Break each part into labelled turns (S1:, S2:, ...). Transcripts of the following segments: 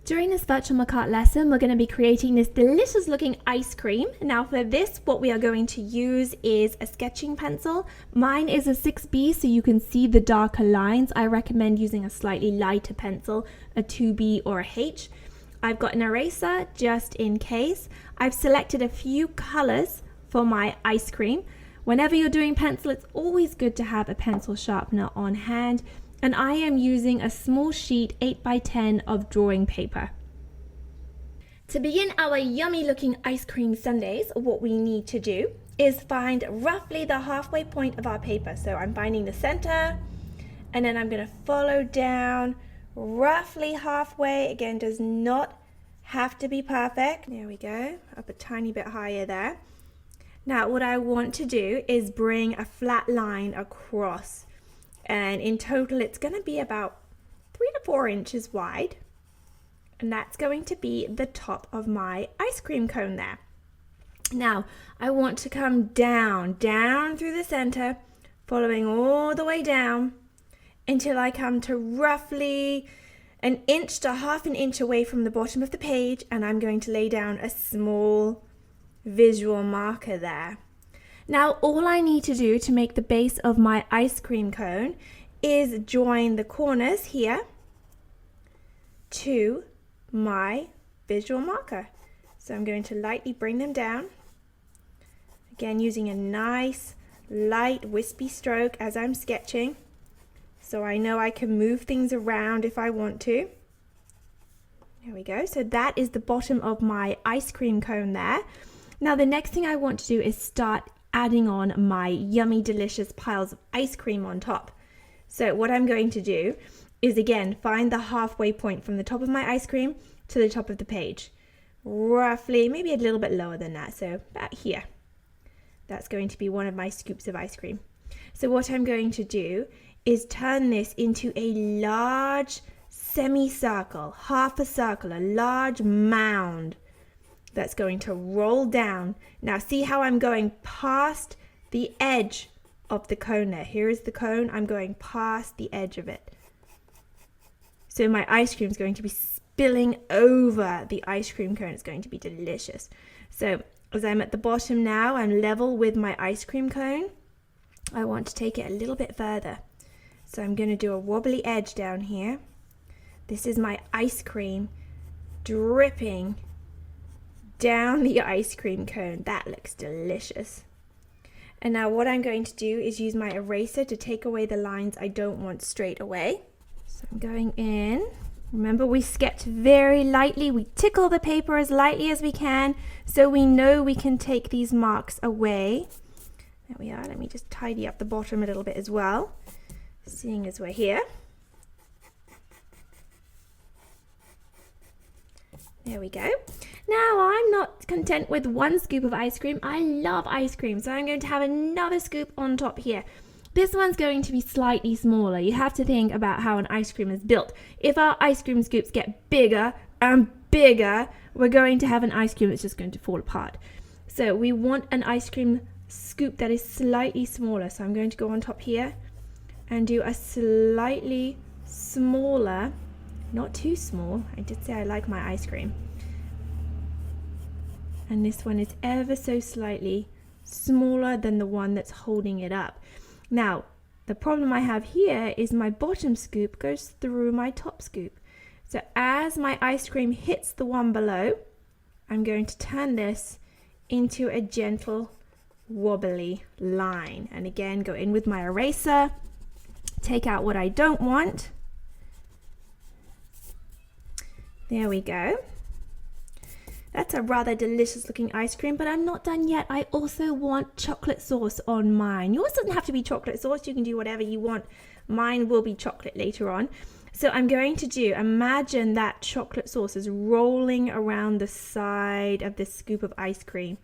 S1: During this virtual McArt lesson, we're going to be creating this delicious looking ice cream. Now for this, what we are going to use is a sketching pencil. Mine is a 6B, so you can see the darker lines. I recommend using a slightly lighter pencil, a 2B or a H. I've got an eraser just in case. I've selected a few colors for my ice cream. Whenever you're doing pencil, it's always good to have a pencil sharpener on hand. And I am using a small sheet 8 by 10 of drawing paper. To begin our yummy looking ice cream sundaes, what we need to do is find roughly the halfway point of our paper. So I'm finding the center, and then I'm going to follow down roughly halfway. Again, does not have to be perfect. There we go, up a tiny bit higher there. Now what I want to do is bring a flat line across. And in total, it's going to be about 3 to 4 inches wide. And that's going to be the top of my ice cream cone there. Now, I want to come down through the center, following all the way down until I come to roughly an inch to half an inch away from the bottom of the page. And I'm going to lay down a small visual marker there. Now, all I need to do to make the base of my ice cream cone is join the corners here to my visual marker. So I'm going to lightly bring them down. Again, using a nice, light, wispy stroke as I'm sketching. So I know I can move things around if I want to. There we go. So that is the bottom of my ice cream cone there. Now, the next thing I want to do is start adding on my yummy delicious piles of ice cream on top. So what I'm going to do is again find the halfway point from the top of my ice cream to the top of the page, roughly maybe a little bit lower than that, so about here. That's going to be one of my scoops of ice cream. So what I'm going to do is turn this into a large semicircle, half a circle, a large mound that's going to roll down. Now see how I'm going past the edge of the cone there. Here is the cone. I'm going past the edge of it. So my ice cream is going to be spilling over the ice cream cone. It's going to be delicious. So as I'm at the bottom now, I'm level with my ice cream cone. I want to take it a little bit further. So I'm going to do a wobbly edge down here. This is my ice cream dripping down the ice cream cone. That looks delicious. And now what I'm going to do is use my eraser to take away the lines I don't want straight away. So I'm going in. Remember, we sketch very lightly. We tickle the paper as lightly as we can so we know we can take these marks away. There we are. Let me just tidy up the bottom a little bit as well, seeing as we're here. There we go. Now I'm not content with one scoop of ice cream. I love ice cream, so I'm going to have another scoop on top here. This one's going to be slightly smaller. You have to think about how an ice cream is built. If our ice cream scoops get bigger and bigger, we're going to have an ice cream that's just going to fall apart. So we want an ice cream scoop that is slightly smaller. So I'm going to go on top here and do a slightly smaller, not too small. I did say I like my ice cream. And this one is ever so slightly smaller than the one that's holding it up. Now, the problem I have here is my bottom scoop goes through my top scoop. So as my ice cream hits the one below, I'm going to turn this into a gentle wobbly line. And again, go in with my eraser, take out what I don't want. There we go. That's a rather delicious looking ice cream, but I'm not done yet. I also want chocolate sauce on mine. Yours doesn't have to be chocolate sauce. You can do whatever you want. Mine will be chocolate later on. So I'm going to imagine that chocolate sauce is rolling around the side of this scoop of ice cream.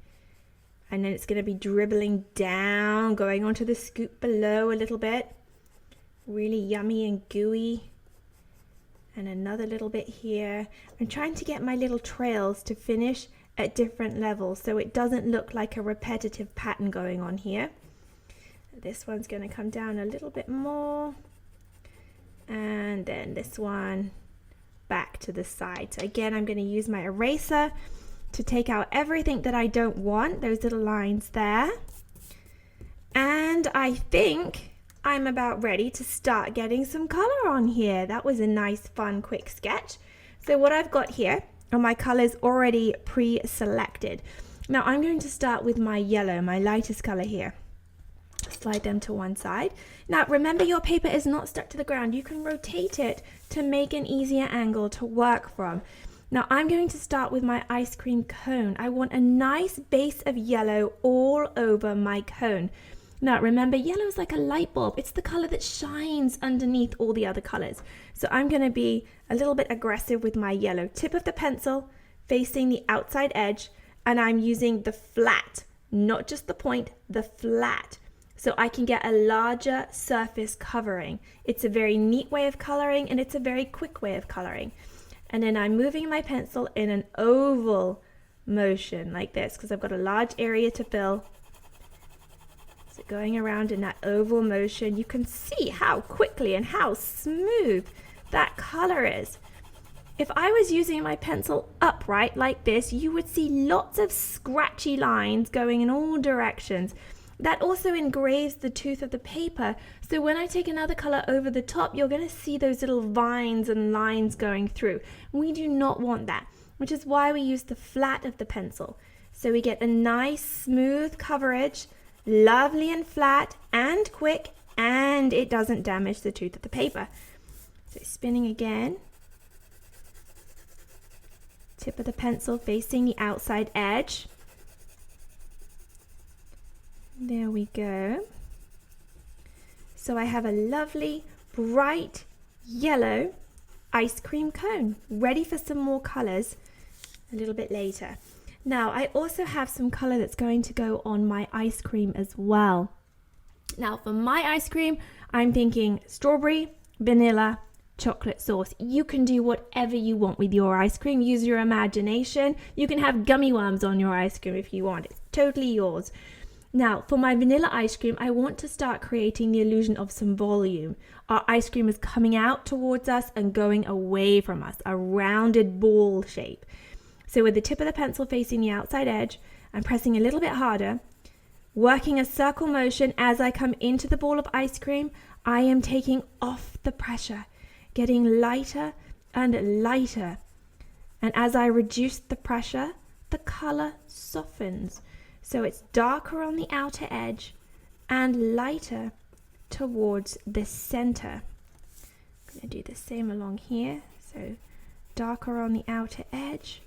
S1: And then it's going to be dribbling down, going onto the scoop below a little bit. Really yummy and gooey. And another little bit here. I'm trying to get my little trails to finish at different levels so it doesn't look like a repetitive pattern going on here. This one's going to come down a little bit more. And then this one back to the side. So again, I'm going to use my eraser to take out everything that I don't want, those little lines there. And I think I'm about ready to start getting some color on here. That was a nice, fun, quick sketch. So what I've got here are my colors already pre-selected. Now I'm going to start with my yellow, my lightest color here. Slide them to one side. Now remember, your paper is not stuck to the ground. You can rotate it to make an easier angle to work from. Now I'm going to start with my ice cream cone. I want a nice base of yellow all over my cone. Now remember, yellow is like a light bulb. It's the color that shines underneath all the other colors. So I'm going to be a little bit aggressive with my yellow. Tip of the pencil facing the outside edge, and I'm using the flat, not just the point, the flat, so I can get a larger surface covering. It's a very neat way of coloring, and it's a very quick way of coloring. And then I'm moving my pencil in an oval motion like this because I've got a large area to fill. So going around in that oval motion, you can see how quickly and how smooth that color is. If I was using my pencil upright like this, you would see lots of scratchy lines going in all directions. That also engraves the tooth of the paper. So when I take another color over the top, you're going to see those little vines and lines going through. We do not want that, which is why we use the flat of the pencil. So we get a nice smooth coverage, lovely and flat and quick, and it doesn't damage the tooth of the paper. So spinning again. Tip of the pencil facing the outside edge. There we go. So I have a lovely, bright yellow ice cream cone, ready for some more colors a little bit later. Now I also have some color that's going to go on my ice cream as well. Now for my ice cream, I'm thinking strawberry, vanilla, chocolate sauce. You can do whatever you want with your ice cream. Use your imagination. You can have gummy worms on your ice cream if you want. It's totally yours. Now, for my vanilla ice cream, I want to start creating the illusion of some volume. Our ice cream is coming out towards us and going away from us, a rounded ball shape. So with the tip of the pencil facing the outside edge, I'm pressing a little bit harder, working a circle motion as I come into the ball of ice cream. I am taking off the pressure, getting lighter and lighter. And as I reduce the pressure, the color softens. So it's darker on the outer edge and lighter towards the center. I'm going to do the same along here. So darker on the outer edge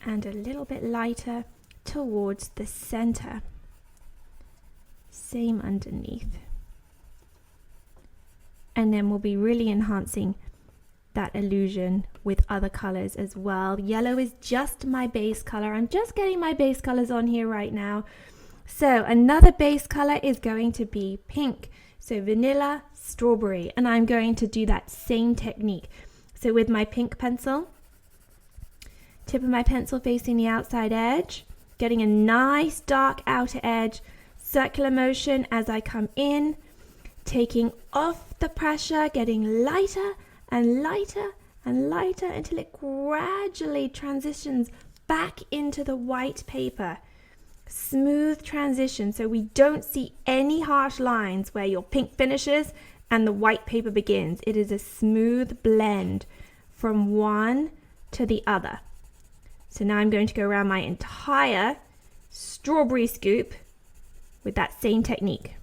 S1: and a little bit lighter towards the center. Same underneath. And then we'll be really enhancing that illusion with other colors as well. Yellow is just my base color. I'm just getting my base colors on here right now. So another base color is going to be pink. So vanilla, strawberry, and I'm going to do that same technique. So with my pink pencil, tip of my pencil facing the outside edge, getting a nice dark outer edge, circular motion as I come in, taking off the pressure, getting lighter and lighter and lighter until it gradually transitions back into the white paper. Smooth transition, so we don't see any harsh lines where your pink finishes and the white paper begins. It is a smooth blend from one to the other. So now I'm going to go around my entire strawberry scoop with that same technique.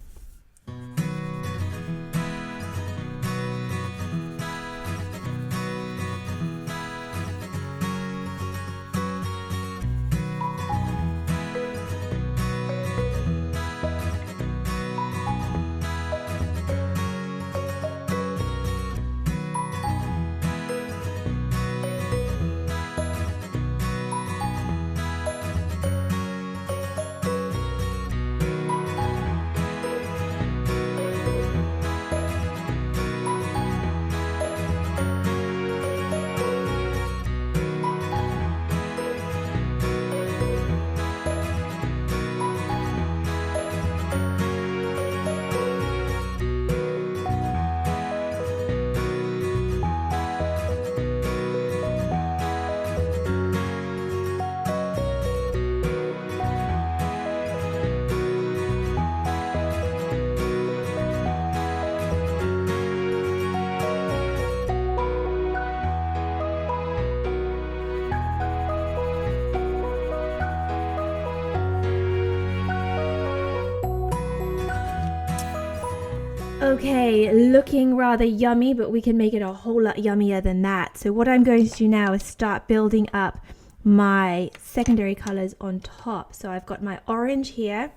S1: Okay, looking rather yummy, but we can make it a whole lot yummier than that. So what I'm going to do now is start building up my secondary colors on top. So I've got my orange here.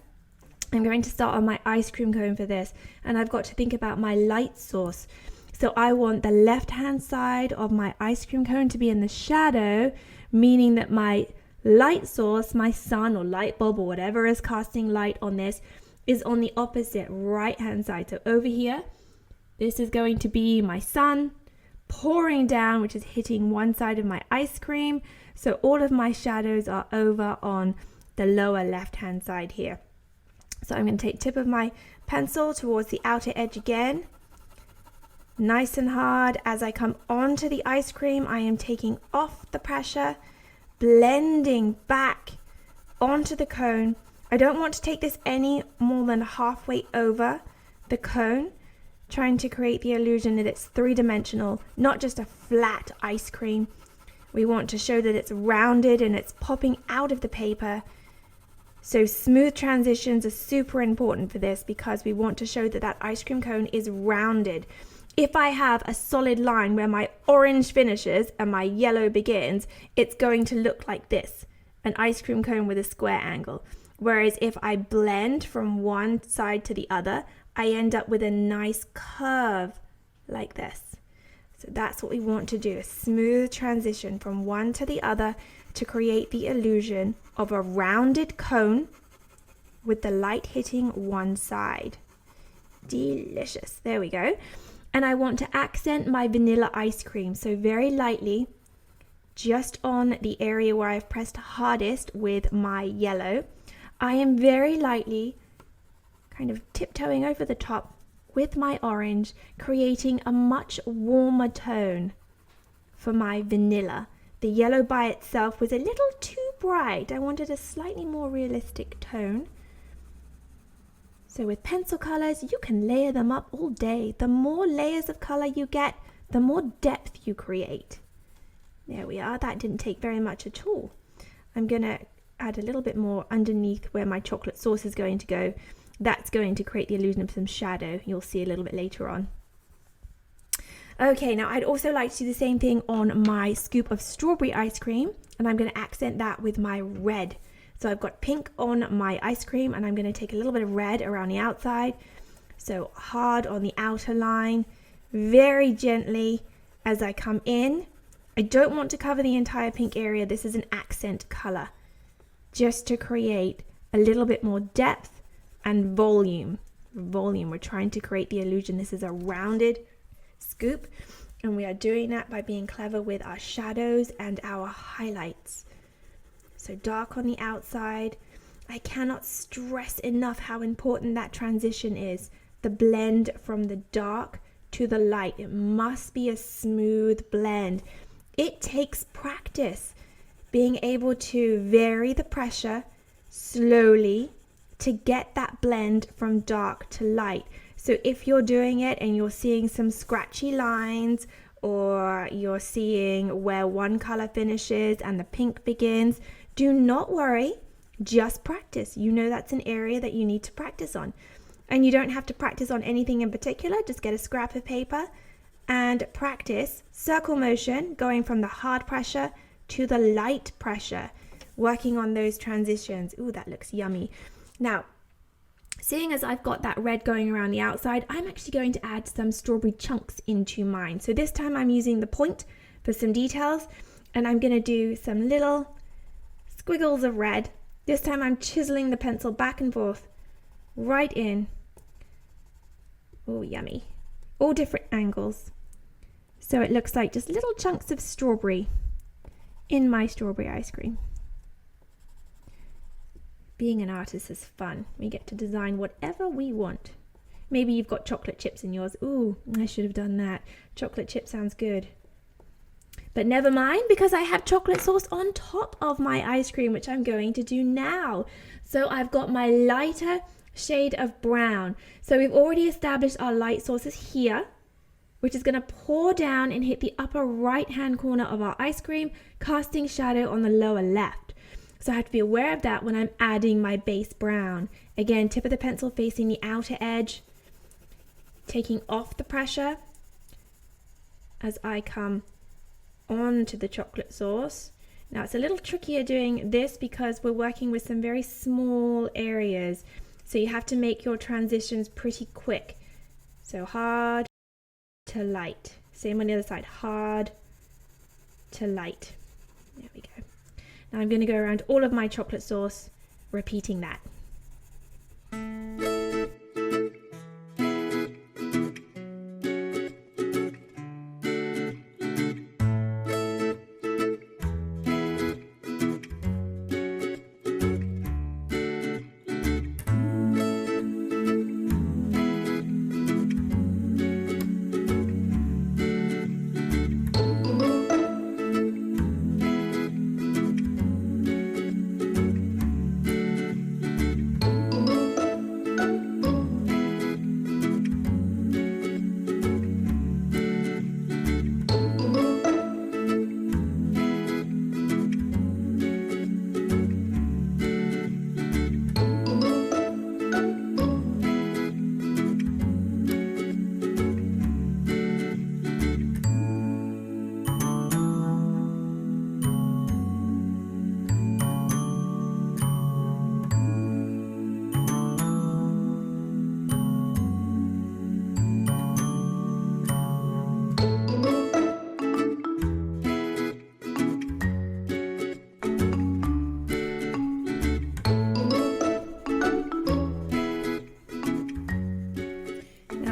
S1: I'm going to start on my ice cream cone for this, and I've got to think about my light source. So I want the left hand side of my ice cream cone to be in the shadow, meaning that my light source, my sun or light bulb or whatever is casting light on this, is on the opposite right hand side. So over here, this is going to be my sun pouring down, which is hitting one side of my ice cream. So all of my shadows are over on the lower left hand side here. So I'm going to take tip of my pencil towards the outer edge again, nice and hard. As I come onto the ice cream, I am taking off the pressure, blending back onto the cone. I don't want to take this any more than halfway over the cone, trying to create the illusion that it's three-dimensional, not just a flat ice cream. We want to show that it's rounded and it's popping out of the paper. So smooth transitions are super important for this because we want to show that that ice cream cone is rounded. If I have a solid line where my orange finishes and my yellow begins, it's going to look like this, an ice cream cone with a square angle. Whereas if I blend from one side to the other, I end up with a nice curve like this. So that's what we want to do, a smooth transition from one to the other to create the illusion of a rounded cone with the light hitting one side. Delicious. There we go. And I want to accent my vanilla ice cream. So very lightly, just on the area where I've pressed hardest with my yellow, I am very lightly kind of tiptoeing over the top with my orange, creating a much warmer tone for my vanilla. The yellow by itself was a little too bright. I wanted a slightly more realistic tone. So with pencil colors, you can layer them up all day. The more layers of color you get, the more depth you create. There we are. That didn't take very much at all. I'm going to add a little bit more underneath where my chocolate sauce is going to go. That's going to create the illusion of some shadow. You'll see a little bit later on. Okay, now I'd also like to do the same thing on my scoop of strawberry ice cream, and I'm going to accent that with my red. So I've got pink on my ice cream, and I'm going to take a little bit of red around the outside. So hard on the outer line, very gently as I come in. I don't want to cover the entire pink area. This is an accent color, just to create a little bit more depth and volume. We're trying to create the illusion this is a rounded scoop, and we are doing that by being clever with our shadows and our highlights. So dark on the outside. I cannot stress enough how important that transition is. The blend from the dark to the light. It must be a smooth blend. It takes practice being able to vary the pressure slowly to get that blend from dark to light. So if you're doing it and you're seeing some scratchy lines, or you're seeing where one color finishes and the pink begins, do not worry, just practice. You know that's an area that you need to practice on. And you don't have to practice on anything in particular, just get a scrap of paper and practice circle motion, going from the hard pressure to the light pressure, working on those transitions. Ooh, that looks yummy. Now, seeing as I've got that red going around the outside, I'm actually going to add some strawberry chunks into mine. So this time I'm using the point for some details, and I'm going to do some little squiggles of red. This time I'm chiseling the pencil back and forth, right in. Oh, yummy. All different angles. So it looks like just little chunks of strawberry in my strawberry ice cream. Being an artist is fun. We get to design whatever we want. Maybe you've got chocolate chips in yours. Ooh, I should have done that. Chocolate chip sounds good. But never mind, because I have chocolate sauce on top of my ice cream, which I'm going to do now. So I've got my lighter shade of brown. So we've already established our light sources here, which is going to pour down and hit the upper right-hand corner of our ice cream, casting shadow on the lower left. So I have to be aware of that when I'm adding my base brown. Again, tip of the pencil facing the outer edge. taking off the pressure as I come onto the chocolate sauce. Now it's a little trickier doing this because we're working with some very small areas, so you have to make your transitions pretty quick. So hard to light. Same on the other side, hard to light. There we go. Now I'm going to go around all of my chocolate sauce, repeating that.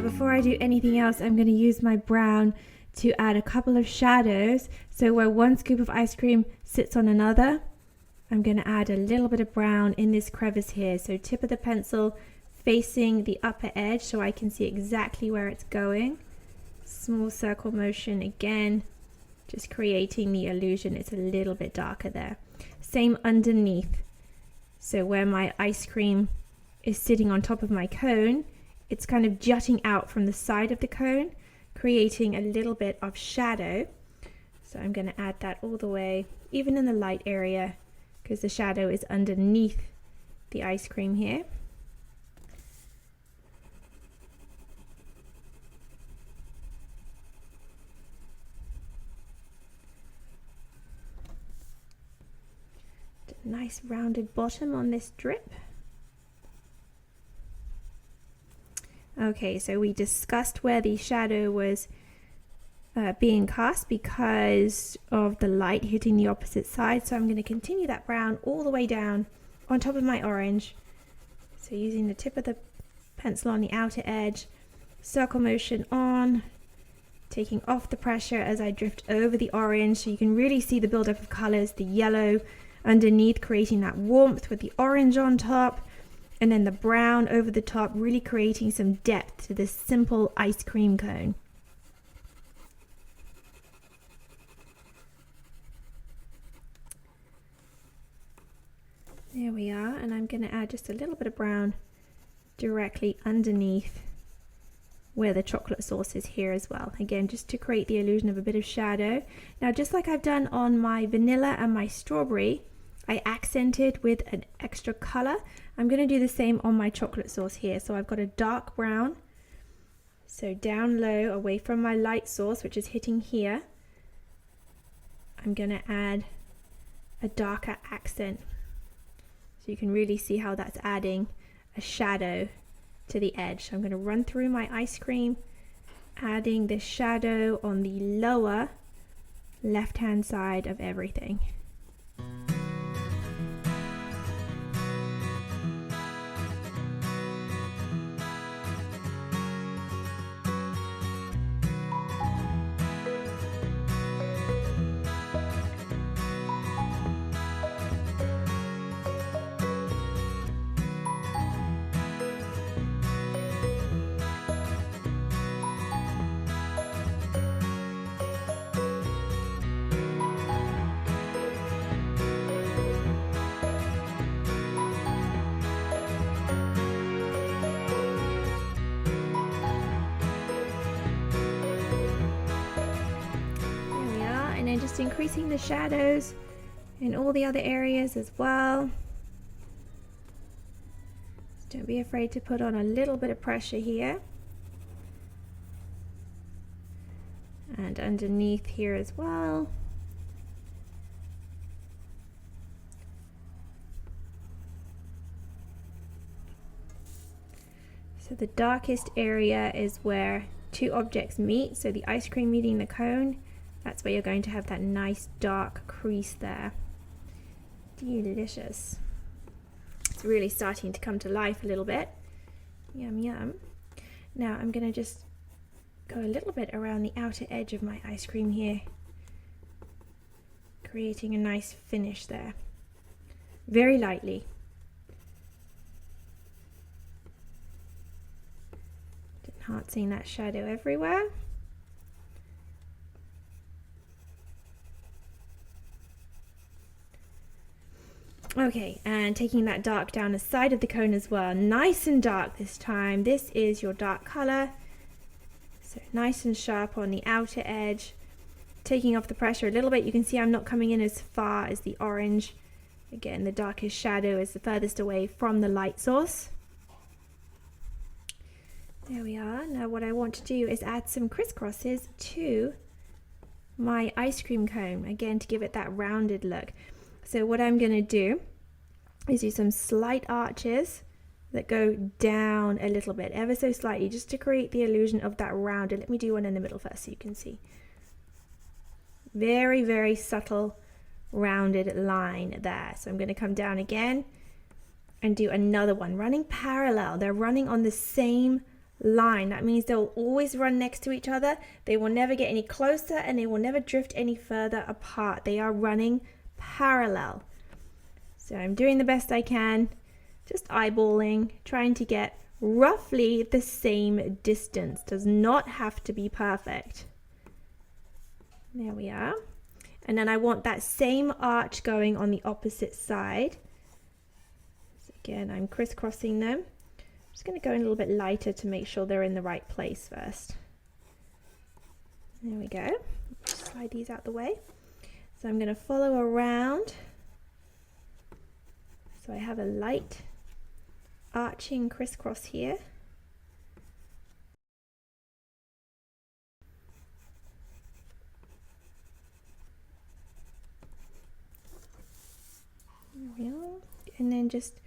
S1: Before I do anything else, I'm going to use my brown to add a couple of shadows. So where one scoop of ice cream sits on another, I'm going to add a little bit of brown in this crevice here. So tip of the pencil facing the upper edge so I can see exactly where it's going. Small circle motion again, just creating the illusion it's a little bit darker there. Same underneath. So where my ice cream is sitting on top of my cone, it's kind of jutting out from the side of the cone, creating a little bit of shadow. So I'm going to add that all the way, even in the light area, because the shadow is underneath the ice cream here. A nice rounded bottom on this drip. Okay, so we discussed where the shadow was being cast because of the light hitting the opposite side. So I'm going to continue that brown all the way down on top of my orange. So using the tip of the pencil on the outer edge, circle motion on, taking off the pressure as I drift over the orange so you can really see the buildup of colors, the yellow underneath creating that warmth with the orange on top. And then the brown over the top, really creating some depth to this simple ice cream cone. There we are, and I'm going to add just a little bit of brown directly underneath where the chocolate sauce is here as well. Again, just to create the illusion of a bit of shadow. Now, just like I've done on my vanilla and my strawberry, I accented with an extra color. I'm going to do the same on my chocolate sauce here. So I've got a dark brown. So down low, away from my light sauce, which is hitting here, I'm going to add a darker accent. So you can really see how that's adding a shadow to the edge. So I'm going to run through my ice cream, adding the shadow on the lower left-hand side of everything. And just increasing the shadows in all the other areas as well. Don't be afraid to put on a little bit of pressure here. And underneath here as well. So the darkest area is where two objects meet, so the ice cream meeting the cone, that's where you're going to have that nice dark crease there. Delicious. It's really starting to come to life a little bit. Yum yum. Now I'm going to just go a little bit around the outer edge of my ice cream here, creating a nice finish there. Very lightly. Enhancing that shadow everywhere. Okay, and taking that dark down the side of the cone as well. Nice and dark this time. This is your dark color. So nice and sharp on the outer edge. Taking off the pressure a little bit. You can see I'm not coming in as far as the orange. Again, the darkest shadow is the furthest away from the light source. There we are. Now what I want to do is add some crisscrosses to my ice cream cone, again to give it that rounded look. So what I'm going to do is do some slight arches that go down a little bit, ever so slightly, just to create the illusion of that rounded. Let me do one in the middle first so you can see. Very, very subtle rounded line there. So I'm going to come down again and do another one running parallel. They're running on the same line. That means they'll always run next to each other. They will never get any closer and they will never drift any further apart. They are running parallel. So I'm doing the best I can, just eyeballing, trying to get roughly the same distance. Does not have to be perfect. There we are. And then I want that same arch going on the opposite side. So again, I'm crisscrossing them. I'm just going to go in a little bit lighter to make sure they're in the right place first. There we go. Just slide these out the way. So I'm going to follow around. So I have a light arching crisscross here. There we are. And then just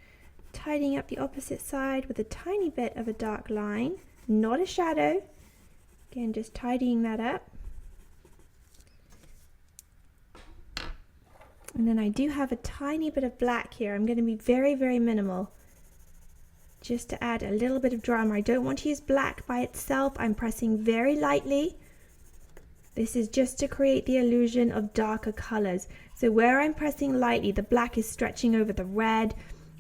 S1: tidying up the opposite side with a tiny bit of a dark line, not a shadow. Again, just tidying that up. And then I do have a tiny bit of black here. I'm going to be very, very minimal, just to add a little bit of drama. I don't want to use black by itself. I'm pressing very lightly. This is just to create the illusion of darker colors. So where I'm pressing lightly, the black is stretching over the red,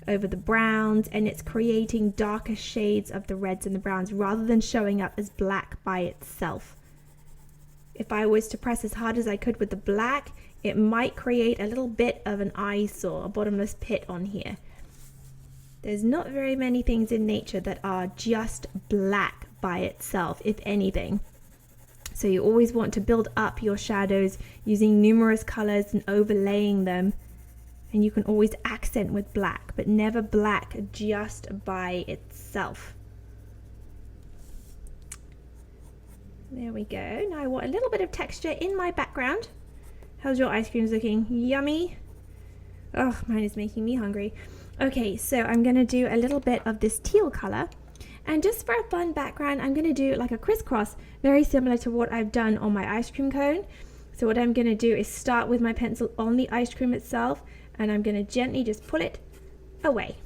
S1: over the browns, and it's creating darker shades of the reds and the browns rather than showing up as black by itself. If I was to press as hard as I could with the black, it might create a little bit of an eyesore, a bottomless pit on here. There's not very many things in nature that are just black by itself, if anything. So you always want to build up your shadows using numerous colors and overlaying them. And you can always accent with black, but never black just by itself. There we go. Now I want a little bit of texture in my background. How's your ice cream looking? Yummy? Oh, mine is making me hungry. Okay, so I'm going to do a little bit of this teal color. And just for a fun background, I'm going to do like a crisscross, very similar to what I've done on my ice cream cone. So what I'm going to do is start with my pencil on the ice cream itself, and I'm going to gently just pull it away.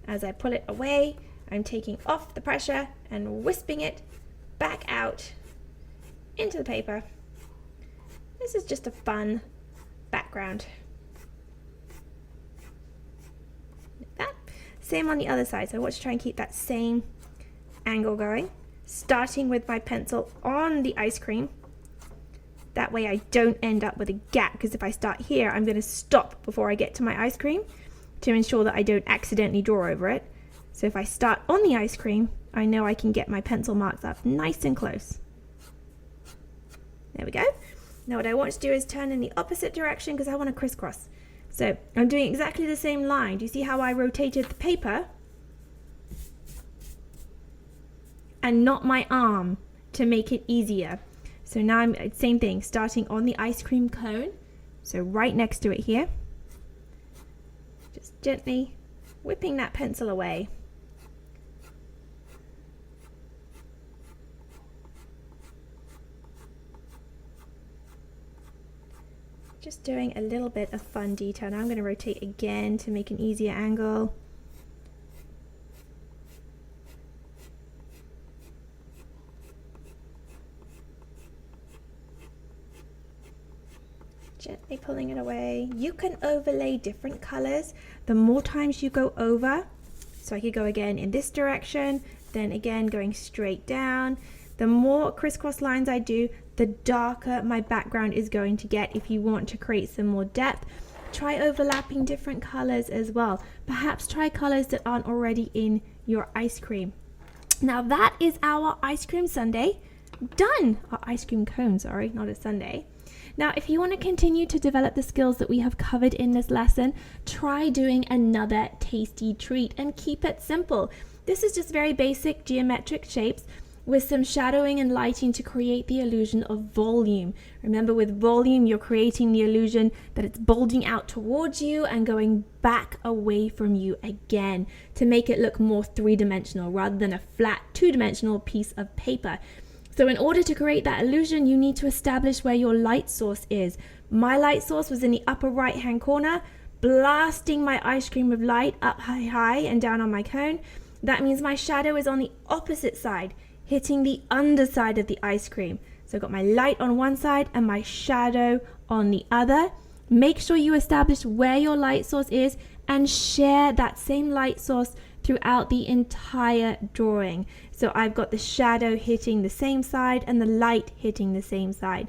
S1: As I pull it away, I'm taking off the pressure and wisping it back out into the paper. This is just a fun background. Like that. Same on the other side, so I want to try and keep that same angle going. Starting with my pencil on the ice cream. That way I don't end up with a gap, because if I start here, I'm going to stop before I get to my ice cream to ensure that I don't accidentally draw over it. So if I start on the ice cream, I know I can get my pencil marks up nice and close. There we go. Now what I want to do is turn in the opposite direction because I want to crisscross. So I'm doing exactly the same line. Do you see how I rotated the paper? And not my arm to make it easier. So now I'm, same thing, starting on the ice cream cone. So right next to it here. Just gently whipping that pencil away. Just doing a little bit of fun detail. Now I'm going to rotate again to make an easier angle. Gently pulling it away. You can overlay different colors the more times you go over. So I could go again in this direction, then again going straight down. The more crisscross lines I do, the darker my background is going to get. If you want to create some more depth, try overlapping different colors as well. Perhaps try colors that aren't already in your ice cream. Now that is our ice cream sundae done. Our ice cream cone, sorry, not a sundae. Now, if you want to continue to develop the skills that we have covered in this lesson, try doing another tasty treat and keep it simple. This is just very basic geometric shapes with some shadowing and lighting to create the illusion of volume. Remember, with volume, you're creating the illusion that it's bulging out towards you and going back away from you again to make it look more three-dimensional rather than a flat two-dimensional piece of paper. So in order to create that illusion, you need to establish where your light source is. My light source was in the upper right hand corner, blasting my ice cream with light up high and down on my cone. That means my shadow is on the opposite side, hitting the underside of the ice cream. So I've got my light on one side and my shadow on the other. Make sure you establish where your light source is and share that same light source throughout the entire drawing. So I've got the shadow hitting the same side and the light hitting the same side.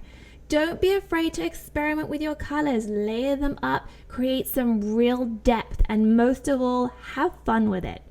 S1: Don't be afraid to experiment with your colors, layer them up, create some real depth, and most of all, have fun with it.